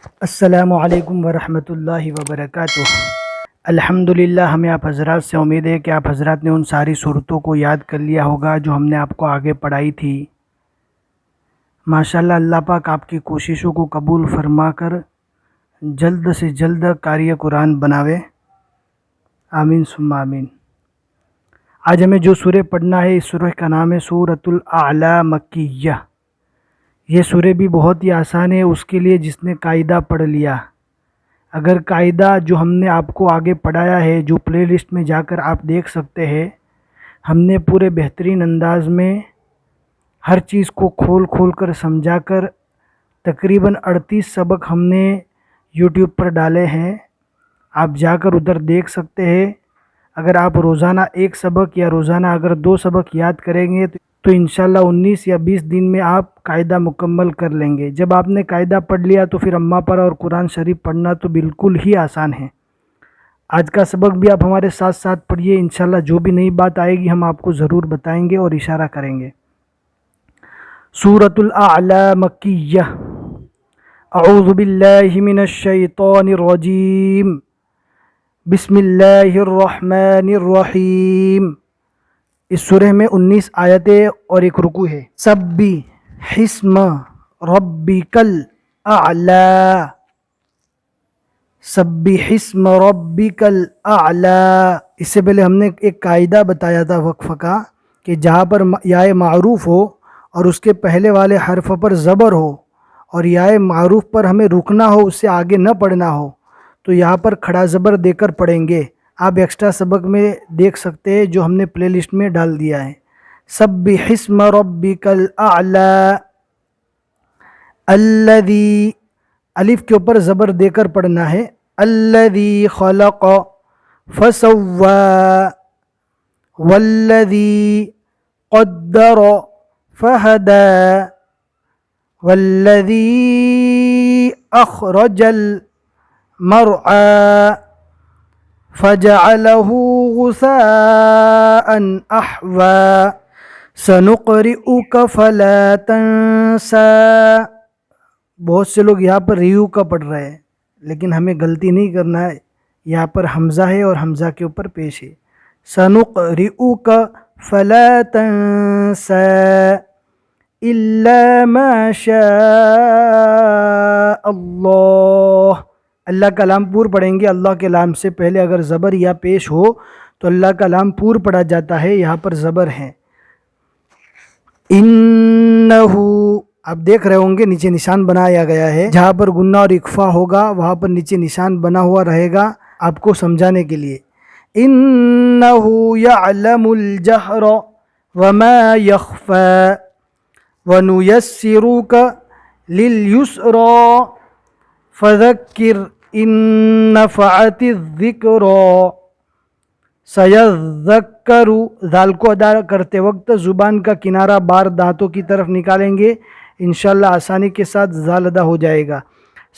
السلام علیکم ورحمۃ اللہ وبرکاتہ۔ الحمدللہ، ہمیں آپ حضرات سے امید ہے کہ آپ حضرات نے ان ساری صورتوں کو یاد کر لیا ہوگا جو ہم نے آپ کو آگے پڑھائی تھی۔ ماشاءاللہ، اللہ پاک آپ کی کوششوں کو قبول فرما کر جلد سے جلد قاری قرآن بناوے، آمین ثم آمین۔ آج ہمیں جو سورہ پڑھنا ہے، اس سورہ کا نام ہے سورۃ الاعلی مکیہ۔ یہ سورہ بھی بہت ہی آسان ہے اس کے لیے جس نے قاعدہ پڑھ لیا۔ اگر قاعدہ جو ہم نے آپ کو آگے پڑھایا ہے، جو پلے لسٹ میں جا کر آپ دیکھ سکتے ہیں، ہم نے پورے بہترین انداز میں ہر چیز کو کھول کھول کر سمجھا کر تقریباً 38 سبق ہم نے یوٹیوب پر ڈالے ہیں۔ آپ جا کر ادھر دیکھ سکتے ہیں۔ اگر آپ روزانہ ایک سبق یا روزانہ اگر 2 سبق یاد کریں گے تو انشاءاللہ 19 یا 20 دن میں آپ قاعدہ مکمل کر لیں گے۔ جب آپ نے قاعدہ پڑھ لیا تو پھر اماں پر اور قرآن شریف پڑھنا تو بالکل ہی آسان ہے۔ آج کا سبق بھی آپ ہمارے ساتھ ساتھ پڑھیے، انشاءاللہ جو بھی نئی بات آئے گی ہم آپ کو ضرور بتائیں گے اور اشارہ کریں گے۔ سورۃ الاعلی مکیہ۔ اعوذ باللہ من الشیطان الرجیم، بسم اللہ الرحمن الرحیم۔ اس سورہ میں 19 آیتیں اور ایک رکوع ہے۔ سبح اسم ربک الاعلی، سبح اسم ربک الاعلی۔ اس سے پہلے ہم نے ایک قاعدہ بتایا تھا وقف کا کہ جہاں پر یا معروف ہو اور اس کے پہلے والے حرف پر زبر ہو اور یا معروف پر ہمیں رکنا ہو، اس سے آگے نہ پڑھنا ہو، تو یہاں پر کھڑا زبر دے کر پڑھیں گے۔ آپ ایکسٹرا سبق میں دیکھ سکتے ہیں جو ہم نے پلے لسٹ میں ڈال دیا ہے۔ سبح اسم ربک الاعلی الذی، الف کے اوپر زبر دے کر پڑھنا ہے۔ الذی خلق فسوی والذی قدر فہدی والذی اخرج المرعى فجعله غثاء احوى سنقرئك فلا تنسى۔ بہت سے لوگ یہاں پر ریو کا پڑھ رہے ہیں، لیکن ہمیں غلطی نہیں کرنا ہے۔ یہاں پر حمزہ ہے اور حمزہ کے اوپر پیش ہے۔ سنقرئك فلا تنسى الا ما شاء اللہ۔ اللہ کا لام پور پڑھیں گے۔ اللہ کے لام سے پہلے اگر زبر یا پیش ہو تو اللہ کا لام پور پڑھا جاتا ہے، یہاں پر زبر ہے۔ انہو، آپ دیکھ رہے ہوں گے نیچے نشان بنایا گیا ہے، جہاں پر گنہ اور اخفا ہوگا وہاں پر نیچے نشان بنا ہوا رہے گا آپ کو سمجھانے کے لیے۔ انہو یعلم الجہر وما یخفی وَنُيَسِّرُكَ لِلْيُسْرَى فَذَكِّرْ إِن نَفَعَتِ الذِّكْرَى سَيَذَّكَّرُ۔ ذال کو ادا کرتے وقت زبان کا کنارہ بار دانتوں کی طرف نکالیں گے، انشاءاللہ آسانی کے ساتھ ذال ادا ہو جائے گا۔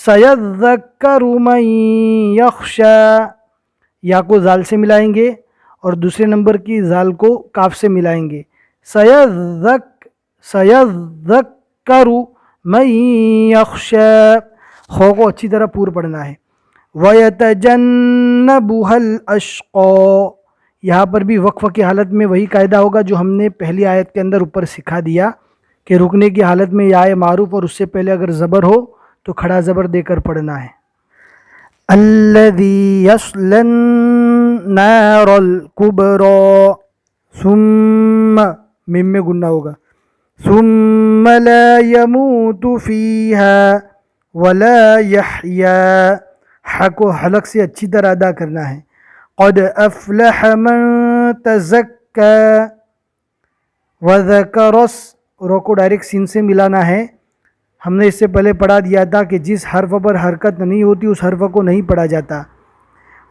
سَيَذَّكَّرُ مَن يَخْشَى، یا کو ذال سے ملائیں گے اور دوسرے نمبر کی ذال کو کاف سے ملائیں گے۔ سَيَذَّكَّرُ مَن يَخْشَى، خو کو اچھی طرح پور پڑھنا ہے۔ وَيَتَجَنَّبُهَا الْأَشْقَى، یہاں پر بھی وقف کی حالت میں وہی قاعدہ ہوگا جو ہم نے پہلی آیت کے اندر اوپر سکھا دیا کہ رکنے کی حالت میں یا معروف اور اس سے پہلے اگر زبر ہو تو کھڑا زبر دے کر پڑھنا ہے۔ الَّذِي يَصْلَى النَّارَ الْكُبْرَى، ثم میم میں گنہ ہوگا، ثم لا يموت فيها ولا يحيا، حق کو حلق سے اچھی طرح ادا کرنا ہے۔ قد افلح من تزکى وذکر، رو کو ڈائریکٹ سین سے ملانا ہے۔ ہم نے اس سے پہلے پڑھا دیا تھا کہ جس حرف پر حرکت نہیں ہوتی اس حرف کو نہیں پڑھا جاتا۔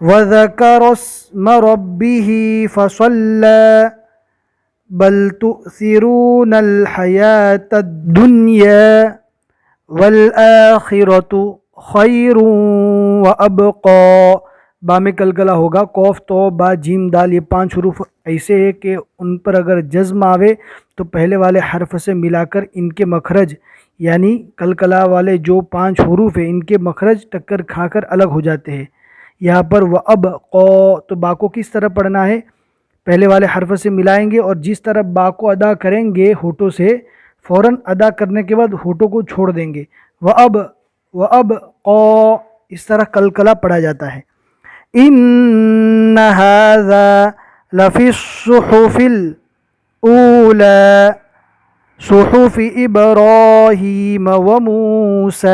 وذکر اسم ربه فصلى بل تؤثرون الحیاة الدنیا والآخرة خیر وابقى، با میں کلکلا ہوگا۔ قوف تو با جیم دال یہ 5 حروف ایسے ہے کہ ان پر اگر جزم آوے تو پہلے والے حرف سے ملا کر ان کے مخرج یعنی کلکلا والے جو 5 حروف ہیں ان کے مخرج ٹکر کھا کر الگ ہو جاتے ہیں۔ یہاں پر وَأَبْ قَو، تو با کو کس طرح پڑھنا ہے؟ پہلے والے حرف سے ملائیں گے اور جس طرح با کو ادا کریں گے ہونٹوں سے، فوراً ادا کرنے کے بعد ہونٹوں کو چھوڑ دیں گے۔ وَأَبْ قَو، اس طرح کلکلا پڑھا جاتا ہے۔ إِنَّ هَذَا لَفِي الصُّحُفِ الْأُولَى صُحُفِ إِبْرَاهِيمَ وَمُوسَى۔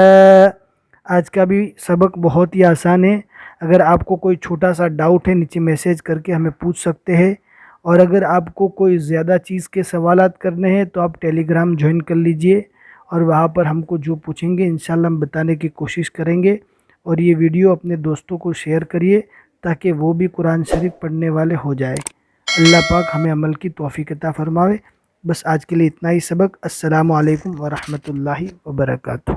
آج کا بھی سبق بہت ہی آسان ہے۔ اگر آپ کو کوئی چھوٹا سا ڈاؤٹ ہے نیچے میسیج کر کے ہمیں پوچھ سکتے ہیں، اور اگر آپ کو کوئی زیادہ چیز کے سوالات کرنے ہیں تو آپ ٹیلی گرام جوائن کر لیجئے، اور وہاں پر ہم کو جو پوچھیں گے انشاءاللہ ہم بتانے کی کوشش کریں گے۔ اور یہ ویڈیو اپنے دوستوں کو شیئر کریے تاکہ وہ بھی قرآن شریف پڑھنے والے ہو جائے۔ اللہ پاک ہمیں عمل کی توفیق عطا فرماوے۔ بس آج کے لیے اتنا ہی سبق۔ السلام علیکم ورحمۃ اللہ وبرکاتہ۔